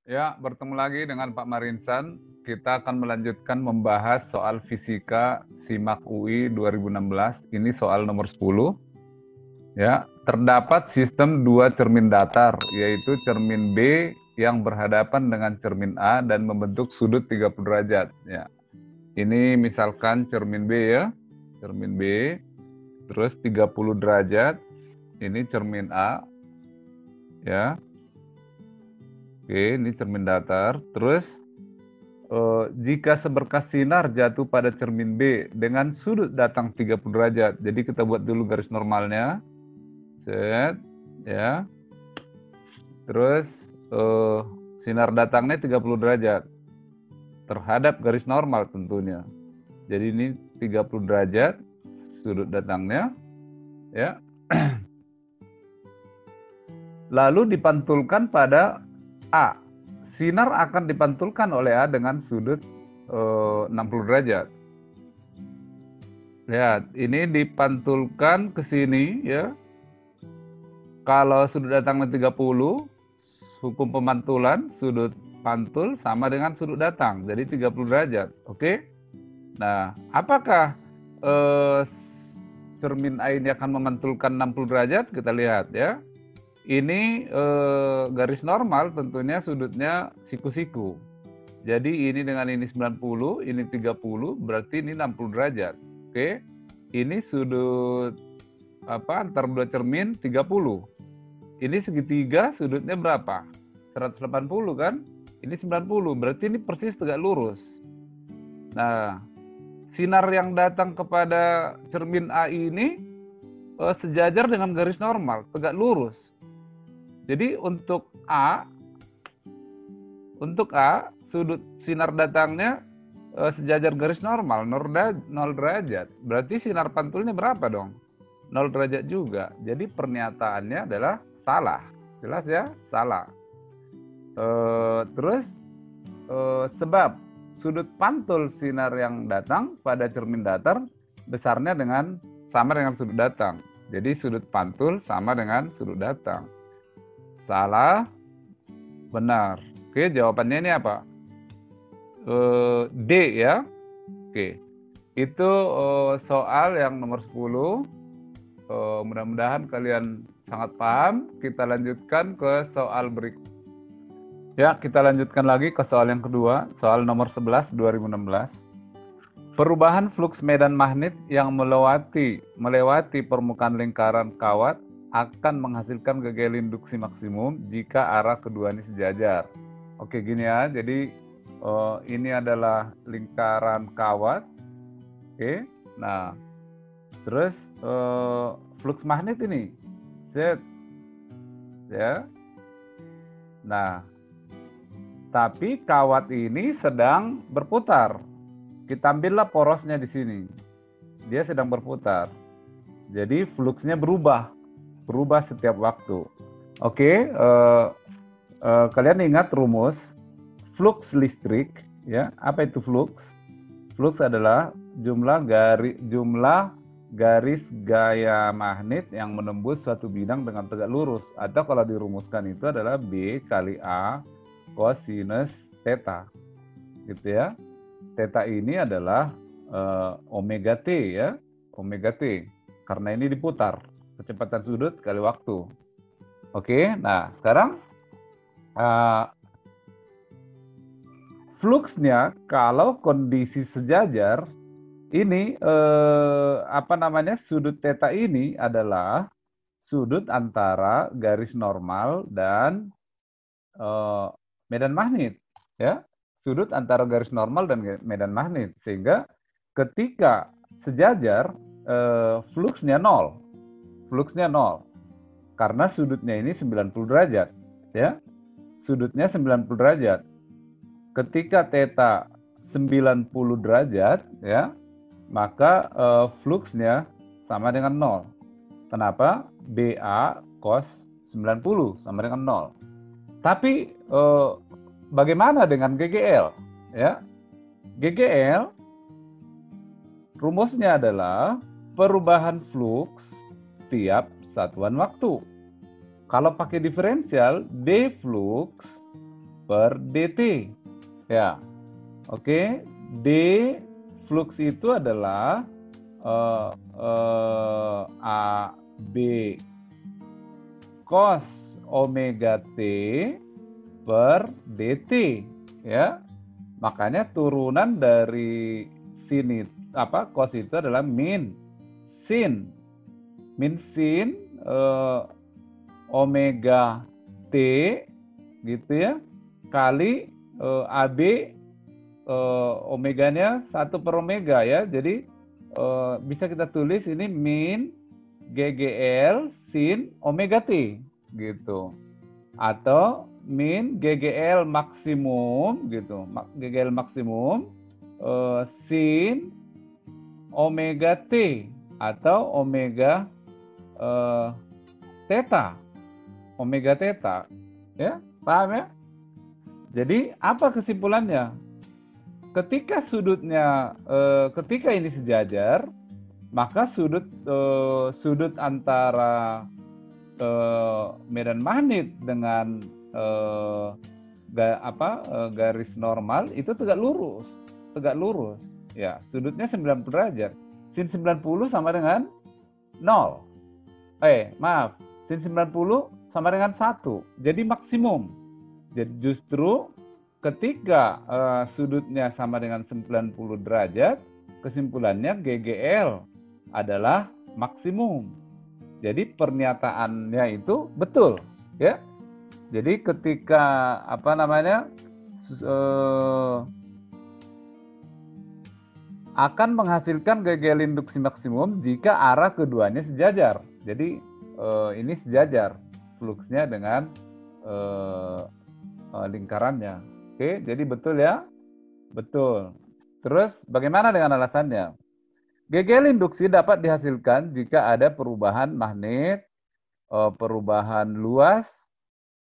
Ya, bertemu lagi dengan Pak Marinsan. Kita akan melanjutkan membahas soal fisika SIMAK UI 2016. Ini soal nomor 10. Ya, terdapat sistem dua cermin datar, yaitu cermin B yang berhadapan dengan cermin A dan membentuk sudut 30 derajat. Ya, ini misalkan cermin B ya, cermin B, terus 30 derajat. Ini cermin A, ya. Oke, ini cermin datar. Terus jika seberkas sinar jatuh pada cermin B dengan sudut datang 30 derajat. Jadi kita buat dulu garis normalnya. Set, ya. Terus sinar datangnya 30 derajat terhadap garis normal tentunya. Jadi ini 30 derajat sudut datangnya, ya. Lalu dipantulkan pada A. Sinar akan dipantulkan oleh A dengan sudut 60 derajat. Lihat, ini dipantulkan ke sini ya. Kalau sudut datangnya 30, hukum pemantulan sudut pantul sama dengan sudut datang. Jadi 30 derajat. Oke? Nah, apakah cermin A ini akan memantulkan 60 derajat? Kita lihat ya. Ini garis normal tentunya sudutnya siku-siku. Jadi ini dengan ini 90, ini 30, berarti ini 60 derajat. Oke. Ini sudut antar dua cermin 30. Ini segitiga sudutnya berapa? 180 kan? Ini 90, berarti ini persis tegak lurus. Nah, sinar yang datang kepada cermin A ini sejajar dengan garis normal, tegak lurus. Jadi untuk A, sudut sinar datangnya sejajar garis normal, 0 derajat. Berarti sinar pantulnya berapa dong? 0 derajat juga. Jadi pernyataannya adalah salah. Jelas ya? Salah. Terus sebab sudut pantul sinar yang datang pada cermin datar besarnya sama dengan sudut datang. Jadi sudut pantul sama dengan sudut datang. Salah, benar. Oke, jawabannya ini apa? D ya. Oke, itu soal yang nomor 10. Mudah-mudahan kalian sangat paham. Kita lanjutkan ke soal berikut. Ya, kita lanjutkan lagi ke soal yang kedua, soal nomor 11 2016. Perubahan fluks medan magnet yang melewati permukaan lingkaran kawat akan menghasilkan gaya induksi maksimum jika arah keduanya sejajar. Oke, gini ya. Jadi ini adalah lingkaran kawat. Oke. Nah, terus fluks magnet ini set ya. Nah, tapi kawat ini sedang berputar. Kita ambillah porosnya di sini. Dia sedang berputar. Jadi fluksnya berubah setiap waktu. Oke, kalian ingat rumus flux listrik ya? Apa itu flux? Flux adalah jumlah garis gaya magnet yang menembus suatu bidang dengan tegak lurus, atau kalau dirumuskan itu adalah B kali A cosinus theta, gitu ya. Theta ini adalah omega T ya, omega T, karena ini diputar, kecepatan sudut kali waktu. Oke, nah sekarang fluksnya kalau kondisi sejajar ini sudut theta ini adalah sudut antara garis normal dan medan magnet ya, sudut antara garis normal dan medan magnet, sehingga ketika sejajar fluksnya nol karena sudutnya ini 90 derajat ya, sudutnya 90 derajat. Ketika theta 90 derajat ya, maka fluksnya sama dengan 0. Kenapa? BA cos 90 sama dengan 0. Tapi bagaimana dengan GGL? Ya, GGL rumusnya adalah perubahan fluks tiap satuan waktu. Kalau pakai diferensial, D flux per dt. Ya, oke. D flux itu adalah AB cos omega T per dt, ya. Makanya turunan dari sin cos itu adalah min sin omega T gitu ya, kali AB omeganya 1 per omega ya. Jadi bisa kita tulis ini min GGL sin omega T gitu. Atau min GGL maksimum gitu. GGL maksimum sin omega T atau omega theta. Omega theta. Ya, paham ya? Jadi apa kesimpulannya? Ketika ketika ini sejajar, maka sudut antara medan magnet dengan garis normal itu tegak lurus. Ya, sudutnya 90 derajat. Sin 90 sama dengan 0. Sin 90 sama dengan 1. Jadi maksimum. Jadi justru ketika sudutnya sama dengan 90 derajat, kesimpulannya GGL adalah maksimum. Jadi pernyataannya itu betul, ya. Jadi ketika akan menghasilkan GGL induksi maksimum jika arah keduanya sejajar. Jadi ini sejajar fluksnya dengan lingkarannya. Oke, jadi betul ya? Betul. Terus bagaimana dengan alasannya? GGL induksi dapat dihasilkan jika ada perubahan magnet, perubahan luas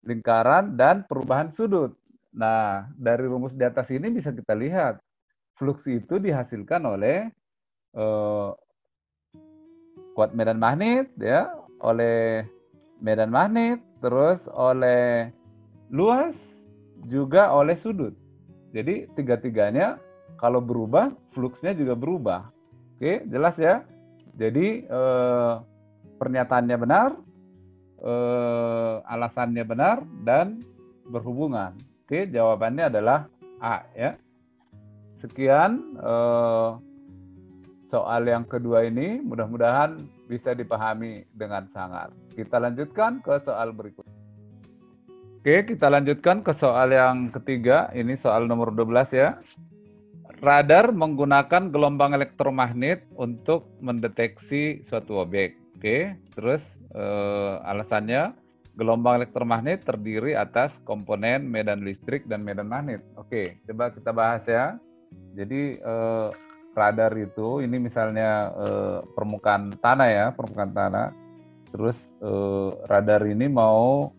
lingkaran, dan perubahan sudut. Nah, dari rumus di atas ini bisa kita lihat flux itu dihasilkan oleh kuat medan magnet, ya, oleh medan magnet, terus oleh luas, juga oleh sudut. Jadi tiga-tiganya kalau berubah, fluksnya juga berubah. Oke, jelas ya? Jadi pernyataannya benar, alasannya benar, dan berhubungan. Oke, jawabannya adalah A ya. Sekian soal yang kedua ini, mudah-mudahan bisa dipahami dengan sangat. Kita lanjutkan ke soal berikutnya. Oke, kita lanjutkan ke soal yang ketiga. Ini soal nomor 12 ya. Radar menggunakan gelombang elektromagnet untuk mendeteksi suatu objek. Oke, terus alasannya gelombang elektromagnet terdiri atas komponen medan listrik dan medan magnet. Oke, coba kita bahas ya. Jadi radar itu, ini misalnya permukaan tanah ya, permukaan tanah. Terus radar ini mau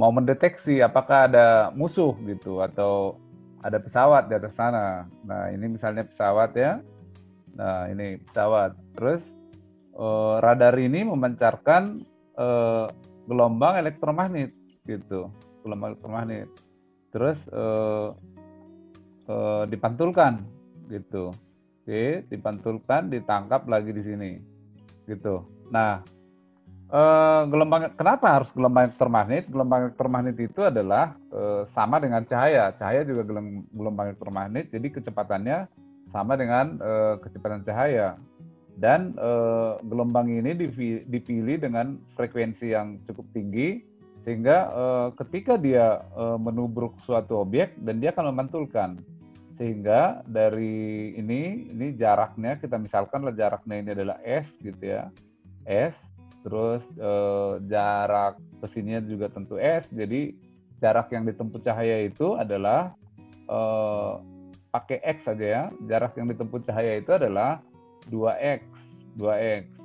mendeteksi apakah ada musuh gitu atau ada pesawat di atas sana. Nah, ini misalnya pesawat ya. Nah, ini pesawat. Terus radar ini memancarkan gelombang elektromagnet gitu, gelombang elektromagnet. Terus dipantulkan gitu. Oke, dipantulkan, ditangkap lagi di sini gitu. Nah, kenapa harus gelombang elektromagnet? Gelombang elektromagnet itu adalah sama dengan cahaya. Cahaya juga gelombang elektromagnet, jadi kecepatannya sama dengan kecepatan cahaya. Dan gelombang ini dipilih dengan frekuensi yang cukup tinggi, sehingga ketika dia menubruk suatu objek dan dia akan memantulkan. Sehingga dari ini jaraknya, kita misalkan jaraknya ini adalah S gitu ya, S. Terus jarak ke sini juga tentu S, jadi jarak yang ditempuh cahaya itu adalah pakai X saja ya. Jarak yang ditempuh cahaya itu adalah 2X.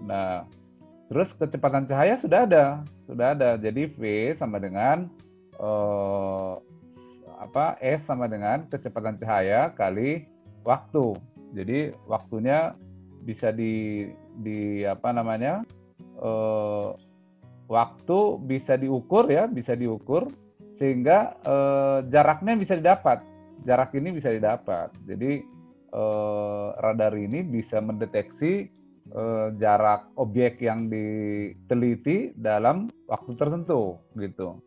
Nah, terus kecepatan cahaya sudah ada. Jadi V sama dengan S sama dengan kecepatan cahaya kali waktu. Jadi waktunya bisa waktu bisa diukur ya, bisa diukur sehingga jaraknya bisa didapat. Jarak ini bisa didapat. Jadi radar ini bisa mendeteksi jarak objek yang diteliti dalam waktu tertentu gitu.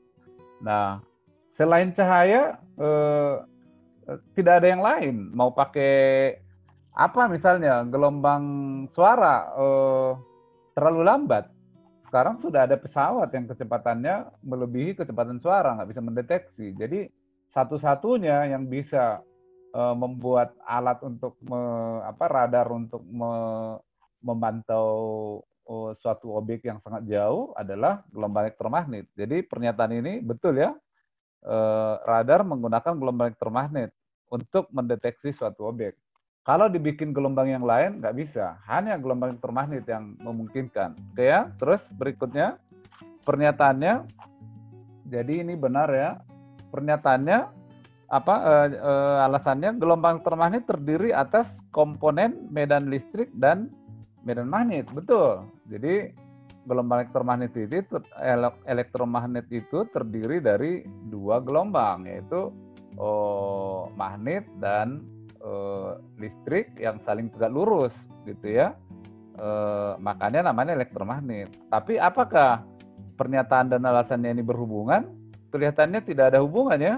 Nah, selain cahaya tidak ada yang lain. Mau pakai apa misalnya gelombang suara terlalu lambat. Sekarang sudah ada pesawat yang kecepatannya melebihi kecepatan suara, nggak bisa mendeteksi. Jadi satu-satunya yang bisa membuat alat untuk radar untuk memantau suatu objek yang sangat jauh adalah gelombang elektromagnet. Jadi pernyataan ini betul ya, radar menggunakan gelombang elektromagnet untuk mendeteksi suatu objek. Kalau dibikin gelombang yang lain nggak bisa, hanya gelombang elektromagnet yang memungkinkan. Oke ya, terus berikutnya pernyataannya. Jadi ini benar ya, pernyataannya alasannya gelombang elektromagnet terdiri atas komponen medan listrik dan medan magnet. Betul. Jadi gelombang elektromagnet itu terdiri dari dua gelombang, yaitu magnet dan listrik yang saling tegak lurus gitu ya. Makanya namanya elektromagnet. Tapi apakah pernyataan dan alasannya ini berhubungan? Kelihatannya tidak ada hubungan ya.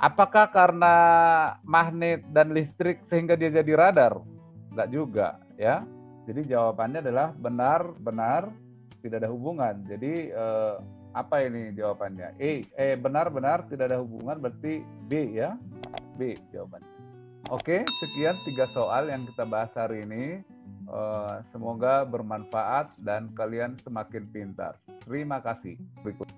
Apakah karena magnet dan listrik sehingga dia jadi radar? Enggak juga ya. Jadi jawabannya adalah benar-benar tidak ada hubungan. Jadi apa ini jawabannya? Benar-benar tidak ada hubungan berarti B ya. B jawabannya. Oke, sekian 3 soal yang kita bahas hari ini. Semoga bermanfaat dan kalian semakin pintar. Terima kasih. Berikut.